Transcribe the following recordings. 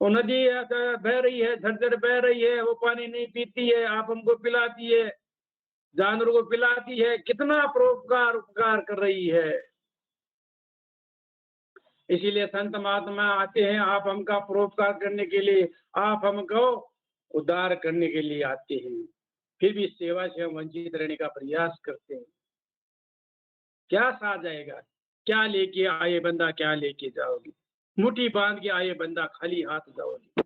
वो नदी बह रही है, झरझर बह रही है, वो पानी नहीं पीती है, आप हमको पिलाती है, जानवरों को पिलाती है, कितना परोपकार उपकार कर रही है। इसीलिए संत महात्मा आते हैं आप हमका परोपकार करने के लिए, आप हमको उद्धार करने के लिए आते हैं, फिर भी सेवा से हम वंचित रहने का प्रयास करते हैं। क्या सा जाएगा? क्या लेके आए बंदा, क्या लेके जाओगे? मुट्ठी बांध के आए बंदा, खाली हाथ जाओगे?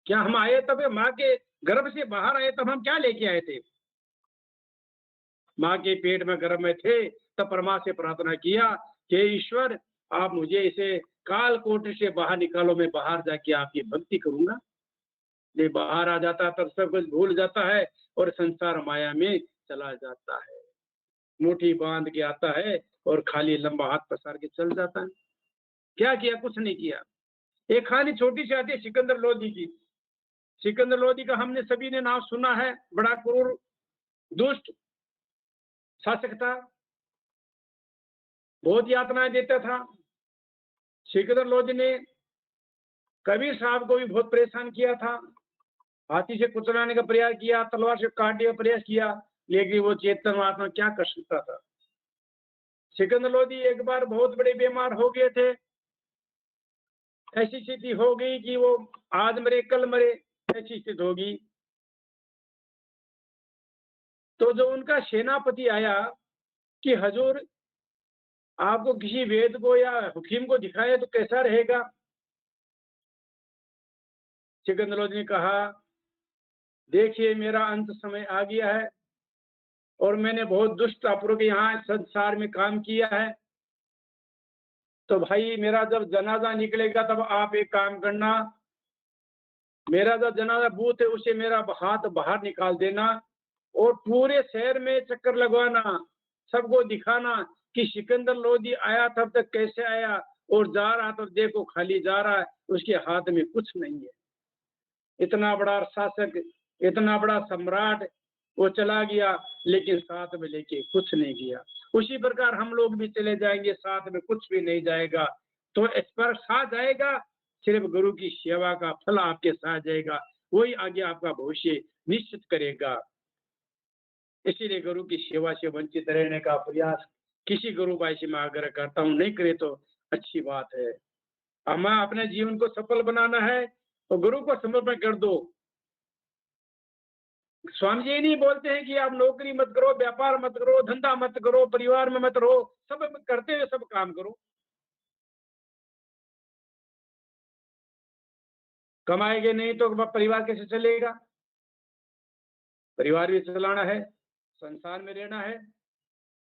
क्या हम आए तब माँ के गर्भ से बाहर आए तब हम क्या लेके आए थे? माँ के पेट में गर्भ में थे तब परमा से प्रार्थना किया कि ईश्वर आप मुझे इसे काल कोट से बाहर निकालो, मैं बाहर जाके आपकी भक्ति करूंगा। ये बाहर आ जाता तब सब कुछ भूल जाता है और संसार माया में चला जाता है। मुट्ठी बांध के आता है और खाली लंबा हाथ पसार के चल जाता है। क्या किया? कुछ नहीं किया। एक कहानी छोटी सी आती है सिकंदर लोधी की। सिकंदर लोधी का हमने सभी ने नाम सुना है। बड़ा क्रूर दुष्ट शासक था, बहुत यातनाएं देता था। सिकंदर लोधी ने कबीर साहब को भी बहुत परेशान किया था, हाथी से कुचलाने का प्रयास किया, तलवार से काटने का प्रयास किया, लेकिन वो चेतन आत्मा क्या कर सकता था। सिकंदर लोधी एक बार बहुत बड़े बीमार हो गए थे। ऐसी स्थिति हो गई कि वो आज मरे कल मरे, ऐसी स्थिति होगी। तो जो उनका सेनापति आया कि हजूर आपको किसी वेद को या हुकीम को दिखाए तो कैसा रहेगा? सिकंदर लोधी ने कहा, देखिए मेरा अंत समय आ गया है और मैंने बहुत दुष्ट अपूर्व यहाँ संसार में काम किया है। तो भाई मेरा जब जनाजा निकलेगा तब आप एक काम करना, मेरा जो जनाजा बूथ है उसे मेरा हाथ बाहर निकाल देना और पूरे शहर में चक्कर लगवाना, सबको दिखाना कि सिकंदर लोधी आया तब तक कैसे आया और जा रहा तो देखो खाली जा रहा है, उसके हाथ में कुछ नहीं है। इतना बड़ा शासक, इतना बड़ा सम्राट, वो चला गया लेकिन साथ में लेके कुछ नहीं गया। उसी प्रकार हम लोग भी चले जाएंगे, साथ में कुछ भी नहीं जाएगा। तो इस पर साथ जाएगा सिर्फ गुरु की सेवा का फल आपके साथ जाएगा, वही आगे आपका भविष्य निश्चित करेगा। इसीलिए गुरु की सेवा से वंचित रहने का प्रयास किसी गुरु भाई से मैं आग्रह करता हूँ, नहीं करे तो अच्छी बात है। हमें अपने जीवन को सफल बनाना है तो गुरु को समर्पण कर दो। स्वामी जी नहीं बोलते हैं कि आप नौकरी मत करो, व्यापार मत करो, धंधा मत करो, परिवार में मत रहो, सब करते हुए सब काम करो। कमाएंगे नहीं तो परिवार कैसे चलेगा? परिवार भी चलाना है, संसार में रहना है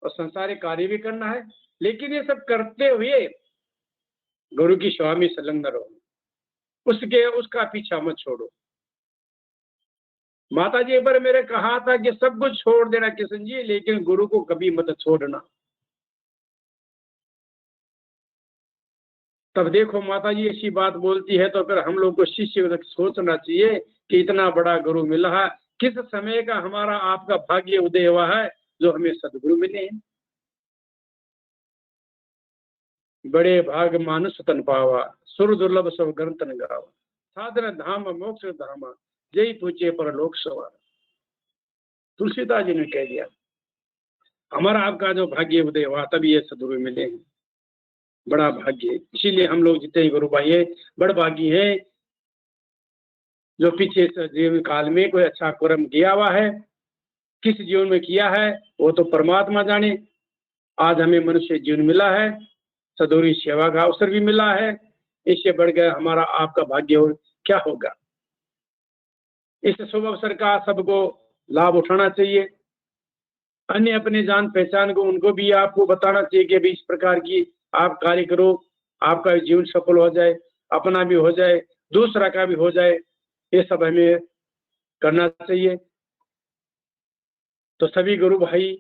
और संसारिक कार्य भी करना है, लेकिन ये सब करते हुए गुरु की सेवा में संलग्न रहो, उसका पीछा मत छोड़ो। माता जी एक बार मेरे कहा था कि सब कुछ छोड़ देना किशन जी, लेकिन गुरु को कभी मत छोड़ना। तब देखो माता जी ऐसी बात बोलती है तो फिर हम लोग को शिष्य सोचना चाहिए कि इतना बड़ा गुरु मिला है, किस समय का हमारा आपका भाग्य उदय हुआ है जो हमें सदगुरु मिले हैं। बड़े भाग मानुष तन पावा, सुर दुर्लभ सब ग्रंथन गावा, साधन धाम मोक्ष धामा, जय पूछे पर लोक सवार। तुलसीदास जी ने कह दिया हमारा आपका जो भाग्य उदय हुआ तभी ये सदगुरु मिले हैं, बड़ा भाग्य है। इसीलिए हम लोग जितने गुरु भाई है बड़ भागी है, जो पीछे जीवन काल में कोई अच्छा कर्म किया हुआ है, किस जीवन में किया है वो तो परमात्मा जाने। आज हमें मनुष्य जीवन मिला है, सदगुरु सेवा का अवसर भी मिला है, इससे बढ़ गया हमारा आपका भाग्य हो क्या होगा। इस शुभ अवसर का सबको लाभ उठाना चाहिए। अन्य अपने जान पहचान को उनको भी आपको बताना चाहिए कि अभी इस प्रकार की आप कार्य करो, आपका जीवन सफल हो जाए, अपना भी हो जाए, दूसरा का भी हो जाए, ये सब हमें करना चाहिए। तो सभी गुरु भाई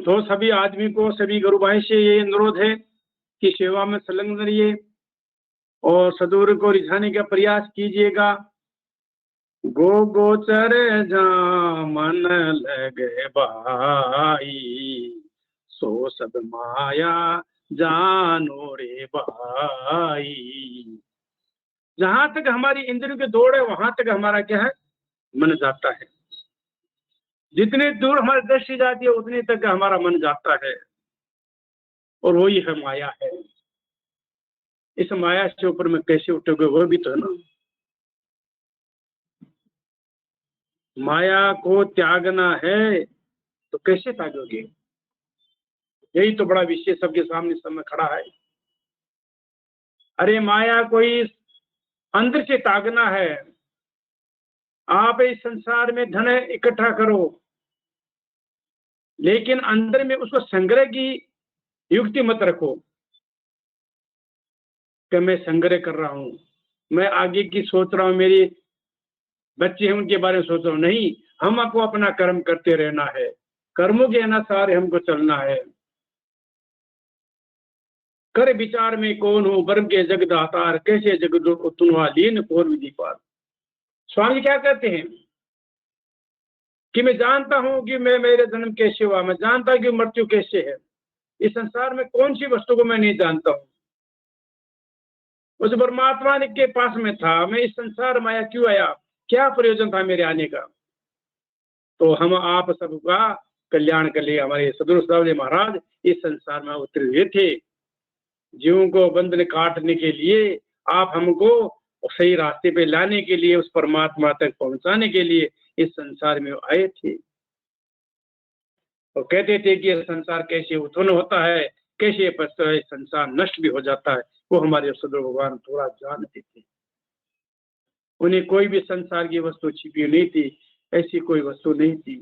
तो सभी आदमी को, सभी गुरु भाई से ये अनुरोध है कि सेवा में संलग्न रहिए और सदगुरु को रिझाने का प्रयास कीजिएगा। गो गोचर जा मन लगे भाई, सो सब माया जानो रे भाई। जहां तक हमारी इंद्रियों की दौड़ है वहां तक हमारा क्या है, मन जाता है। जितने दूर हमारी दृष्टि जाती है उतने तक हमारा मन जाता है, और वही है माया है। इस माया से ऊपर में कैसे उठोगे, वो भी तो है ना। माया को त्यागना है तो कैसे त्यागोगे? यही तो बड़ा विषय सबके सामने समय खड़ा है। अरे माया कोई अंदर से त्यागना है। आप इस संसार में धन इकट्ठा करो, लेकिन अंदर में उसको संग्रह की युक्ति मत रखो कि मैं संग्रह कर रहा हूं, मैं आगे की सोच रहा हूं, मेरी बच्चे हैं उनके बारे में सोच रहा हूं। नहीं, हमको अपना कर्म करते रहना है, कर्मों के अनुसार हमको चलना है। कर विचार में कौन हो ब्रह्म के जगदातार, कैसे जगद तुनवा लीन कौन विधि पार। स्वामी क्या कहते हैं कि मैं जानता हूं कि मैं मेरे जन्म कैसे हुआ, मैं जानता हूं कि मृत्यु कैसे है। इस संसार में कौन सी वस्तु को मैं नहीं जानता हूं। उस परमात्मा के पास में था, मैं इस संसार में आया क्यों आया, क्या प्रयोजन था मेरे आने का। तो हम आप सबका कल्याण के लिए हमारे सदगुरु साहब जी महाराज इस संसार में उतरे हुए थे, जीवों को बंधन काटने के लिए, आप हमको सही रास्ते पे लाने के लिए, उस परमात्मा तक पहुंचाने के लिए इस संसार में आए थे। और कहते थे कि यह संसार कैसे उत्पन्न होता है, कैसे पश्चात संसार नष्ट भी हो जाता है। वो हमारे सदगुरु भगवान थोड़ा जानते थे। उन्हें कोई भी संसार की वस्तु छिपी नहीं थी, ऐसी कोई वस्तु नहीं थी।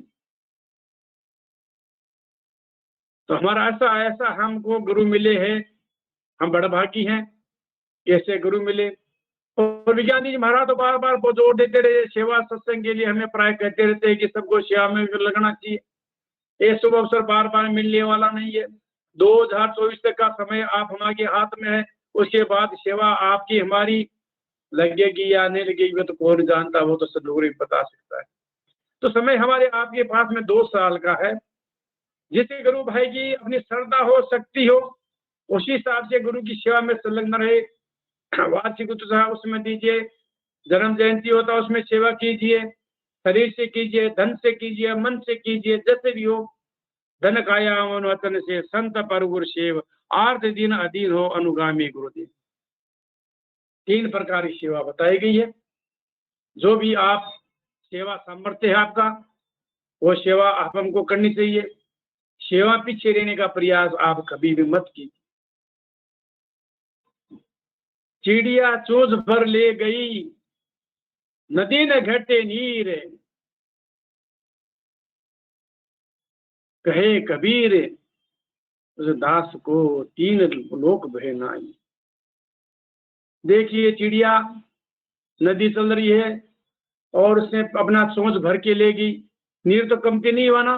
तो हमारा ऐसा ऐसा हमको गुरु मिले हैं, हम बड़े भागी हैं, कैसे गुरु मिले। और विज्ञानी जी महाराज तो बार बार जोर देते रहे सेवा सत्संग के लिए, हमें प्राय कहते रहते हैं कि सबको सेवा में लगना चाहिए। ये शुभ अवसर बार बार मिलने वाला नहीं है। 2024 तक का समय आप हमारे हाथ में है, उसके बाद सेवा आपकी हमारी लगेगी या नहीं लगेगी वो तो कौन जानता, वो तो सदगुरु ही बता सकता है। तो समय हमारे आपके पास में 2 साल का है। जिसे गुरु भाई की अपनी श्रद्धा हो, शक्ति हो, उसी हिसाब से गुरु की सेवा में संलग्न रहे। वार्षिक उत्साह उसमें दीजिए, जन्म जयंती होता है उसमें सेवा कीजिए, शरीर से कीजिए, धन से कीजिए, मन से कीजिए, जैसे भी हो। धन काया वचन से संत पर गुरु सेव, आर्थ दिन अधीन हो अनुगामी गुरुदेव। 3 प्रकार की सेवा बताई गई है। जो भी आप सेवा सामर्थ्य है आपका, वो सेवा आप हमको करनी चाहिए। सेवा पीछे रहने का प्रयास आप कभी भी मत कीजिए। चिड़िया चोंच भर ले गई, नदी न घटे नीर, कहे कबीर उस दास को 3 लोक बहे नाई। देखिए चिड़िया नदी चल रही है और उसने अपना चोंच भर के लेगी, नीर तो कमती नहीं हुआ ना।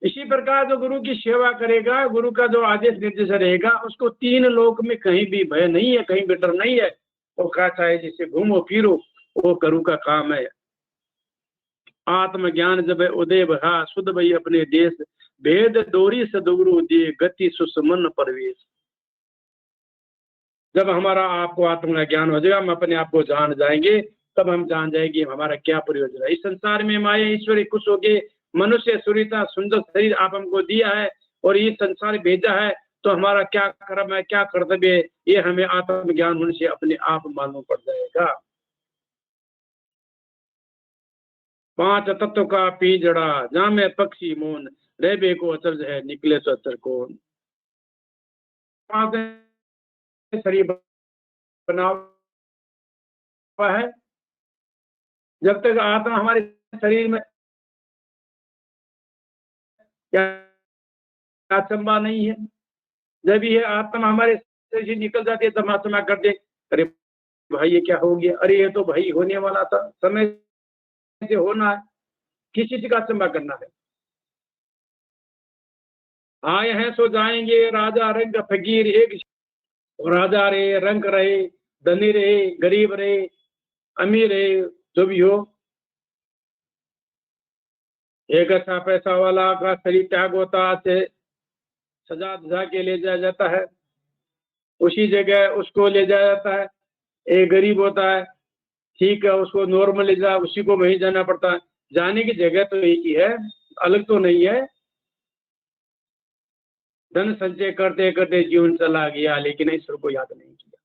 इसी प्रकार जो गुरु की सेवा करेगा, गुरु का जो आदेश निर्देश रहेगा, उसको 3 लोक में कहीं भी भय नहीं है, कहीं भी डर नहीं है। वो कहता है जिससे घूमो फिरो, वो गुरु का काम है। आत्मज्ञान जब उदय भा सुध भई अपने देश, भेद डोरी सदगुरु दिए गति सुसमन परवेश। जब हमारा आपको आत्म का ज्ञान हो जाएगा, हम अपने आप को जान जाएंगे, तब हम जान जाएंगे हमारा क्या प्रयोजन है। इस संसार में माया ईश्वरी खुश हो गए, मनुष्य सुरीता सुंदर शरीर आप हमको दिया है और ये संसार भेजा है, तो हमारा क्या कर्म है, क्या कर्तव्य है, ये हमें आत्म ज्ञान होने से अपने आप मालूम पड़ जाएगा। 5 तत्व का पिंजड़ा, जामे पक्षी मोन, रहबे को अचरज है, निकले तो अचर कौन। 5 शरीर बना हुआ है। जब तक आत्मा हमारे शरीर में अचंबा नहीं है, जब ये आत्मा हमारे शरीर से निकल जाती है तब आत्मा करते, अरे भाई ये क्या हो गया, अरे ये तो भाई होने वाला था, समय से होना है, किस चीज का अचंबा करना है। आए हैं सो जाएंगे, राजा रंग फकीर एक, राजा रहे, रंग रहे, धनी रहे, गरीब रहे, अमीर रहे, जो भी हो, एक अच्छा पैसा वाला का शरीर त्याग होता है, सजा धजा के ले जाया जाता है, उसी जगह उसको ले जाया जाता है। एक गरीब होता है, ठीक है, उसको नॉर्मल ले जा, उसी को वहीं जाना पड़ता है। जाने की जगह तो एक ही है, अलग तो नहीं है। धन संचय करते करते जीवन चला गया, लेकिन ईश्वर को याद नहीं किया।